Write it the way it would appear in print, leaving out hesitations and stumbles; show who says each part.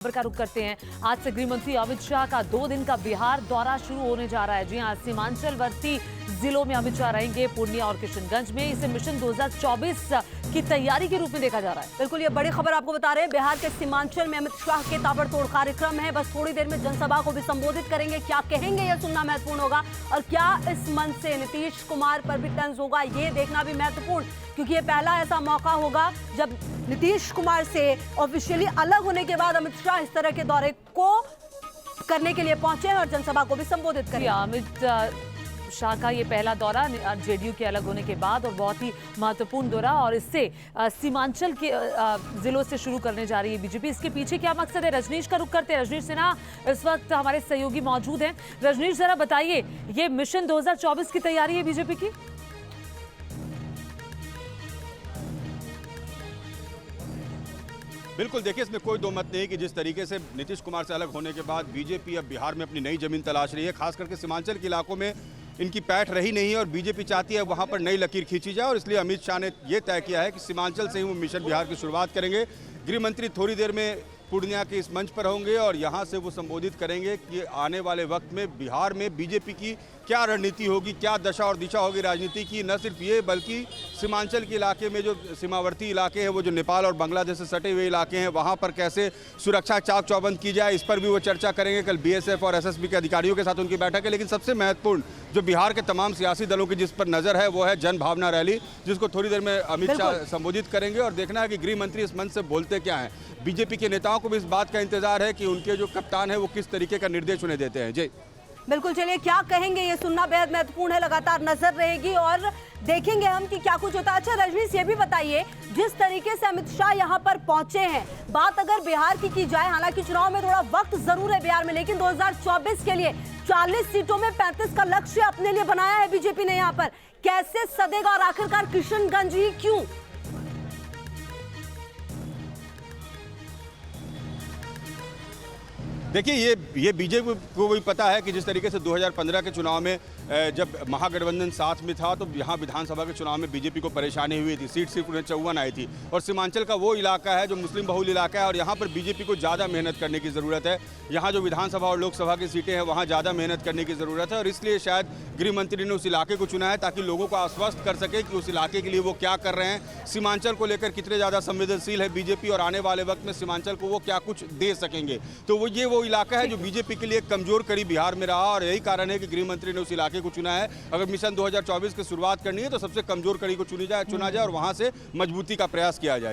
Speaker 1: खबर का रुख करते हैं। आज से गृह मंत्री अमित शाह का 2 दिन का बिहार दौरा शुरू होने जा रहा है। जी हां, सीमांचलवर्ती जिलों में अमित शाह रहेंगे, पूर्णिया और किशनगंज में। इसे मिशन 2024 की तैयारी के रूप में देखा जा रहा है।
Speaker 2: बिल्कुल, ये बड़ी खबर आपको बता रहे हैं। बिहार के सीमांचल में अमित शाह के ताबड़तोड़ कार्यक्रम है। बस थोड़ी देर में जनसभा को भी संबोधित करेंगे। क्या कहेंगे यह सुनना महत्वपूर्ण होगा, और क्या इस मंच से नीतीश कुमार पर भी तंज होगा ये देखना भी महत्वपूर्ण, क्योंकि ये पहला ऐसा मौका होगा जब नीतीश कुमार से ऑफिशियली अलग होने के बाद अमित शाह इस तरह के दौरे को करने के लिए पहुंचे हैं और जनसभा को भी संबोधित करेंगे।
Speaker 1: अमित शाह का ये पहला दौरा जेडीयू के अलग होने के बाद, और बहुत ही महत्वपूर्ण दौरा, और इससे सीमांचल के जिलों से शुरू करने जा रही है बीजेपी। इसके पीछे क्या मकसद है, रजनीश का रुख करते हैं। रजनीश सिन्हा इस वक्त हमारे सहयोगी मौजूद हैं। रजनीश, जरा बताइए, ये मिशन 2024 की तैयारी है बीजेपी की?
Speaker 3: बिल्कुल, देखिए, इसमें कोई दो मत नहीं कि जिस तरीके से नीतीश कुमार से अलग होने के बाद बीजेपी अब बिहार में अपनी नई जमीन तलाश रही है। खास करके सीमांचल के इलाकों में इनकी पैठ रही नहीं है और बीजेपी चाहती है वहां पर नई लकीर खींची जाए, और इसलिए अमित शाह ने यह तय किया है कि सीमांचल से ही वो मिशन बिहार की शुरुआत करेंगे। गृह मंत्री थोड़ी देर में पूर्णिया के इस मंच पर होंगे और यहां से वो संबोधित करेंगे कि आने वाले वक्त में बिहार में बीजेपी की क्या रणनीति होगी, क्या दशा और दिशा होगी राजनीति की। न सिर्फ ये, बल्कि सीमांचल के इलाके में जो सीमावर्ती इलाके हैं, वो जो नेपाल और बांग्लादेश से सटे हुए इलाके हैं, वहां पर कैसे सुरक्षा चाक चौबंद की जाए, इस पर भी वो चर्चा करेंगे। कल बीएसएफ और एसएसबी के अधिकारियों के साथ उनकी बैठक है। लेकिन सबसे महत्वपूर्ण जो बिहार के तमाम सियासी दलों की जिस पर नजर है, वो है जन भावना रैली, जिसको थोड़ी देर में अमित शाह संबोधित करेंगे। और देखना है कि गृह मंत्री इस मंच से बोलते क्या हैं। बीजेपी के नेताओं को भी इस बात का इंतजार है कि उनके जो कप्तान है वो किस तरीके का निर्देश उन्हें देते हैं। जी
Speaker 2: बिल्कुल, चलिए, क्या कहेंगे ये सुनना बेहद महत्वपूर्ण है। लगातार नजर रहेगी और देखेंगे हम कि क्या कुछ होता है। अच्छा रजनीश, ये भी बताइए, जिस तरीके से अमित शाह यहाँ पर पहुंचे हैं, बात अगर बिहार की जाए, हालांकि चुनाव में थोड़ा वक्त जरूर है बिहार में, लेकिन 2024 के लिए 40 सीटों में 35 का लक्ष्य अपने लिए बनाया है बीजेपी ने। यहाँ पर कैसे सदेगा, और आखिरकार किशनगंज ही क्यों?
Speaker 3: देखिए, ये बीजेपी को भी पता है कि जिस तरीके से 2015 के चुनाव में जब महागठबंधन साथ में था, तो यहाँ विधानसभा के चुनाव में बीजेपी को परेशानी हुई थी। सीट सिर्फ 54 आई थी, और सीमांचल का वो इलाका है जो मुस्लिम बहुल इलाका है, और यहाँ पर बीजेपी को ज़्यादा मेहनत करने की ज़रूरत है। यहाँ जो विधानसभा और लोकसभा की सीटें हैं, वहाँ ज़्यादा मेहनत करने की ज़रूरत है, और इसलिए शायद गृह मंत्री ने उस इलाके को चुना है ताकि लोगों को आश्वस्त कर सके कि उस इलाके के लिए वो क्या कर रहे हैं, सीमांचल को लेकर कितने ज़्यादा संवेदनशील है बीजेपी, और आने वाले वक्त में सीमांचल को वो क्या कुछ दे सकेंगे। तो वो इलाका है जो बीजेपी के लिए एक कमजोर कड़ी बिहार में रहा, और यही कारण है कि गृह मंत्री ने उस इलाके को चुना है। अगर मिशन 2024 की शुरुआत करनी है तो सबसे कमजोर कड़ी को चुना जाए और वहां से मजबूती का प्रयास किया जाए।